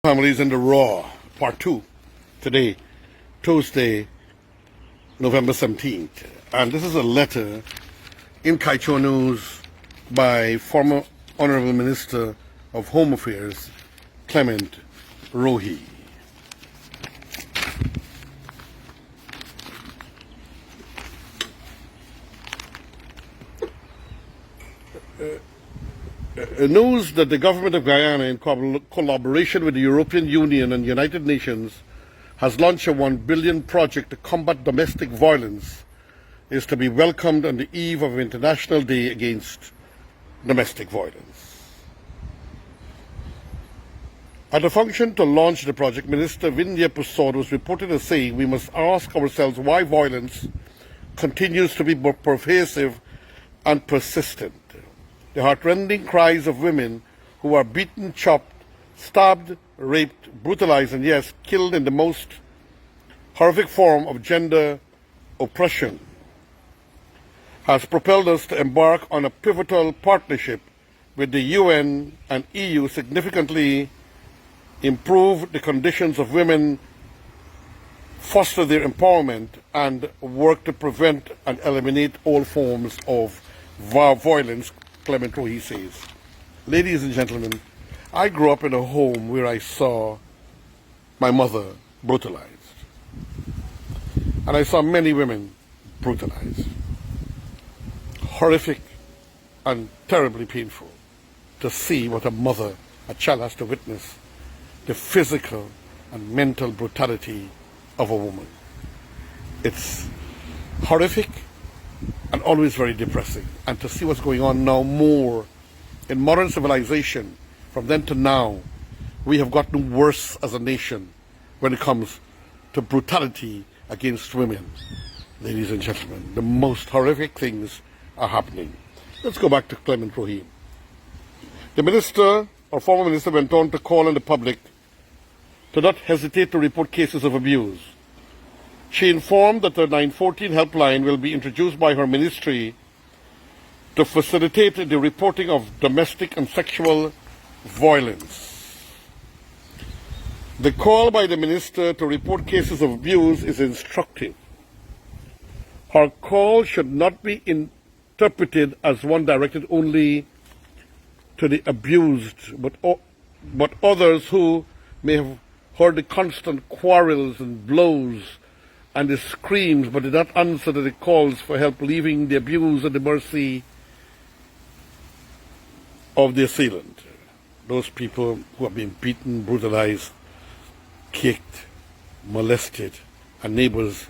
Families in the Raw, Part 2, today, Tuesday, November 17th. And this is a letter in Kaieteur News by former Honorable Minister of Home Affairs, Clement Rohee. News that the government of Guyana, in collaboration with the European Union and United Nations, has launched a $1 billion project to combat domestic violence is to be welcomed on the eve of International Day Against Domestic Violence. At a function to launch the project, Minister Vindia Pusod was reported as saying, "We must ask ourselves why violence continues to be pervasive and persistent. The heartrending cries of women who are beaten, chopped, stabbed, raped, brutalized, and yes, killed in the most horrific form of gender oppression has propelled us to embark on a pivotal partnership with the UN and EU, significantly improve the conditions of women, foster their empowerment, and work to prevent and eliminate all forms of violence," Clement Rohee says. Ladies and gentlemen, I grew up in a home where I saw my mother brutalized. And I saw many women brutalized. Horrific and terribly painful to see what a child has to witness, the physical and mental brutality of a woman. It's horrific and always very depressing. And to see what's going on now more in modern civilization, from then to now, we have gotten worse as a nation when it comes to brutality against women. Ladies and gentlemen, the most horrific things are happening. Let's go back to Clement Rohee. The minister, or former minister, went on to call on the public to not hesitate to report cases of abuse. She informed that the 914 helpline will be introduced by her ministry to facilitate the reporting of domestic and sexual violence. The call by the minister to report cases of abuse is instructive. Her call should not be interpreted as one directed only to the abused, but others who may have heard the constant quarrels and blows and the screams, but did not answer to the calls for help, leaving the abuse at the mercy of the assailant. Those people who have been beaten, brutalized, kicked, molested, and neighbors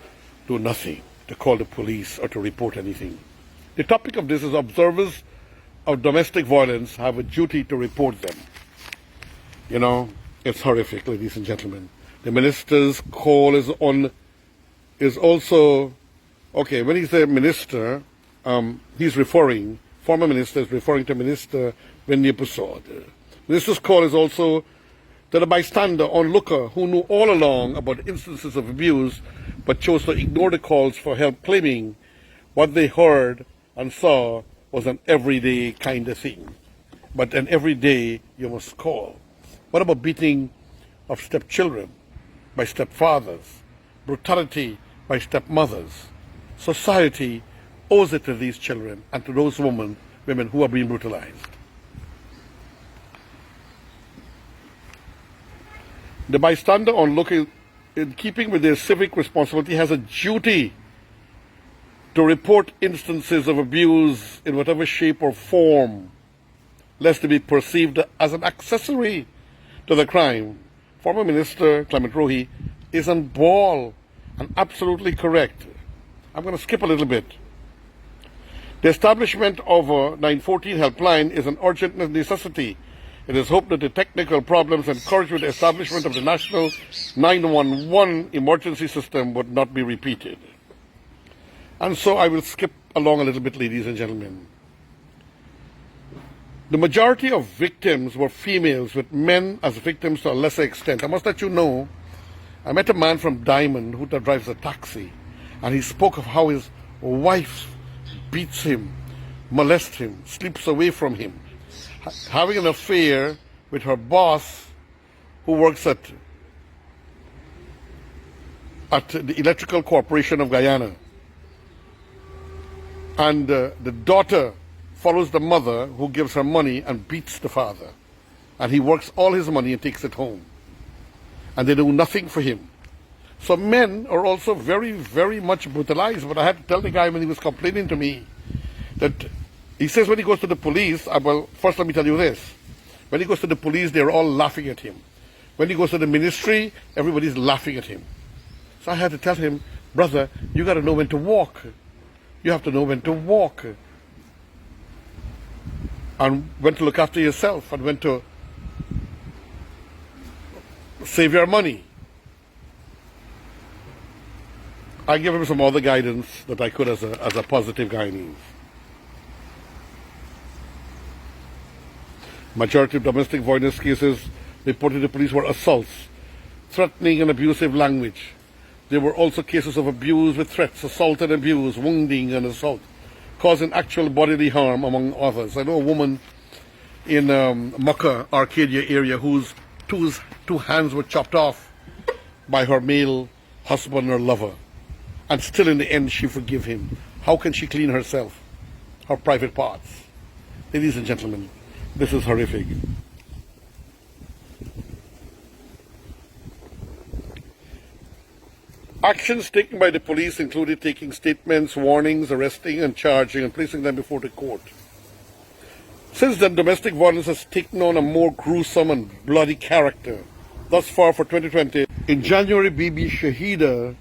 do nothing to call the police or to report anything. The topic of this is observers of domestic violence have a duty to report them. You know, it's horrific, ladies and gentlemen. The minister's call is also, okay, when he said minister, former minister is referring to Minister Vindia Pusod. Minister's call is also to the bystander, onlooker, who knew all along about instances of abuse, but chose to ignore the calls for help, claiming what they heard and saw was an everyday kind of thing. But an everyday you must call. What about beating of stepchildren by stepfathers, brutality by stepmothers? Society owes it to these children and to those women who are being brutalized. The bystander onlooker, in keeping with their civic responsibility, has a duty to report instances of abuse in whatever shape or form, lest they be perceived as an accessory to the crime. Former Minister Clement Rohee is on ball and absolutely correct. I'm going to skip a little bit. The establishment of a 914 helpline is an urgent necessity. It is hoped that the technical problems encouraged with the establishment of the national 911 emergency system would not be repeated. And so I will skip along a little bit, ladies and gentlemen. The majority of victims were females, with men as victims to a lesser extent. I must let you know, I met a man from Diamond who drives a taxi, and he spoke of how his wife beats him, molests him, sleeps away from him, having an affair with her boss who works at the Electrical Corporation of Guyana. And the daughter follows the mother, who gives her money and beats the father. And he works all his money and takes it home. And they do nothing for him. So men are also very, very much brutalized. But I had to tell the guy when he was complaining to me that he says when he goes to the police, well, first let me tell you this. When he goes to the police, they're all laughing at him. When he goes to the ministry, everybody's laughing at him. So I had to tell him, brother, you got to know when to walk. You have to know when to walk. And when to look after yourself, and when to save your money. I gave him some other guidance that I could as a positive Guyanese. Majority of domestic violence cases reported to the police were assaults, threatening and abusive language. There were also cases of abuse with threats, assault and abuse, wounding and assault, causing actual bodily harm, among others. I know a woman in Mucka, Arcadia area, whose two hands were chopped off by her male husband or lover. And still in the end she forgave him. How can she clean herself, her private parts? Ladies and gentlemen, this is horrific. Actions taken by the police included taking statements, warnings, arresting and charging and placing them before the court. Since then, domestic violence has taken on a more gruesome and bloody character. Thus far for 2020, in January, Bibi Shahida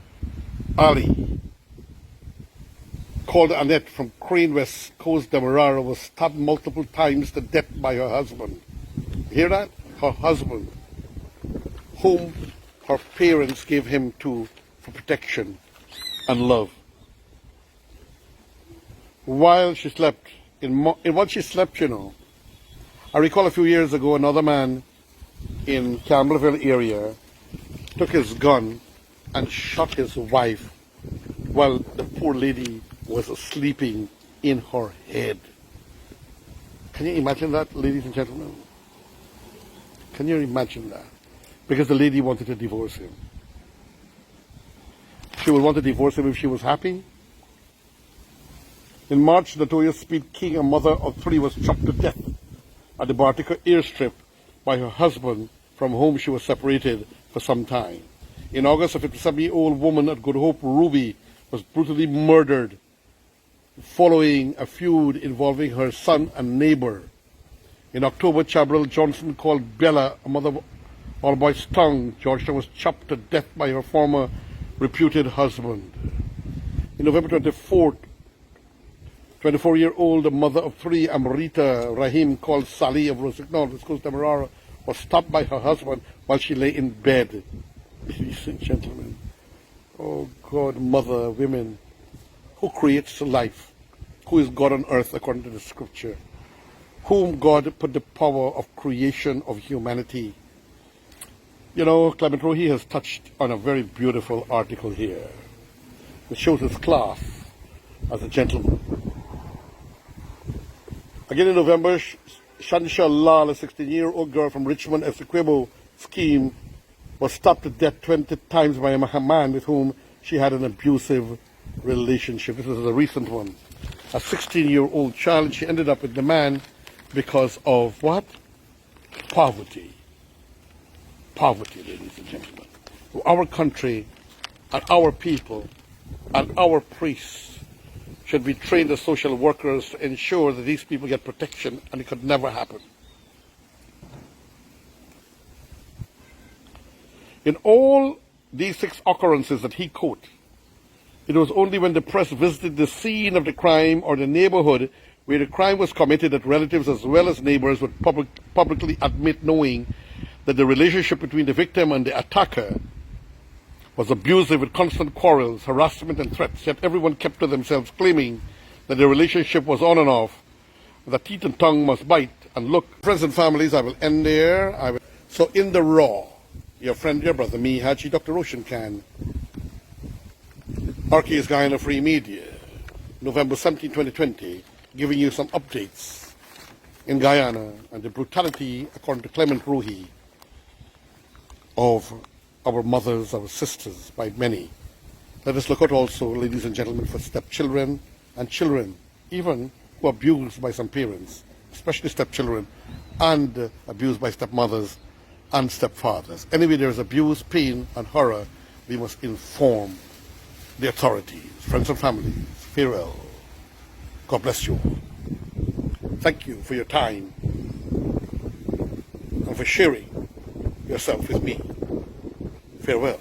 Ali, called Annette from Crane West Coast, Demerara, was stabbed multiple times to death by her husband. Hear that? Her husband, whom her parents gave him to for protection and love. While she slept, in what she slept, you know, I recall a few years ago another man in Campbellville area took his gun and shot his wife while the poor lady was sleeping in her head. Can you imagine that, ladies and gentlemen? Can you imagine that? Because the lady wanted to divorce him. She would want to divorce him if she was happy. In March, Notorious Speed King, a mother of three, was chopped to death at the Bartica airstrip by her husband, from whom she was separated for some time. In August, a 57-year-old woman at Good Hope, Ruby, was brutally murdered following a feud involving her son and neighbor. In October, Chabril Johnson, called Bella, a mother of all boys tongue, Georgetown, was chopped to death by her former reputed husband. In November 24th, 24-year-old mother of three, Amrita Rahim, called Sally of Rosignol, West Coast, Demerara, was stabbed by her husband while she lay in bed. Ladies and gentlemen, oh God, mother, women, who creates life, who is God on earth according to the scripture, whom God put the power of creation of humanity. You know, Clement Rohee has touched on a very beautiful article here. It shows his class as a gentleman. Again in November, Shansha Lal, a 16-year-old girl from Richmond, Essequibo scheme, was stabbed to death 20 times by a man with whom she had an abusive relationship. This is a recent one. A 16-year-old child, she ended up with the man because of what? Poverty. Poverty, ladies and gentlemen. Our country and our people and our priests should be trained as social workers to ensure that these people get protection, and it could never happen. In all these 6 occurrences that he quotes, it was only when the press visited the scene of the crime or the neighborhood where the crime was committed that relatives as well as neighbors would publicly admit knowing that the relationship between the victim and the attacker was abusive with constant quarrels, harassment and threats, yet everyone kept to themselves claiming that the relationship was on and off, that teeth and tongue must bite. And look, friends and families, I will end there. So in the raw, your friend, your brother, me, Haji Dr. Roshan Khan, RK's Guyana Free Media, November 17, 2020, giving you some updates in Guyana and the brutality, according to Clement Rohee, of our mothers, our sisters, by many. Let us look out also, ladies and gentlemen, for stepchildren and children, even who are abused by some parents, especially stepchildren, and abused by stepmothers and stepfathers. Anyway, there is abuse, pain, and horror. We must inform the authorities, friends and families. Farewell. God bless you all. Thank you for your time and for sharing yourself with me. Farewell.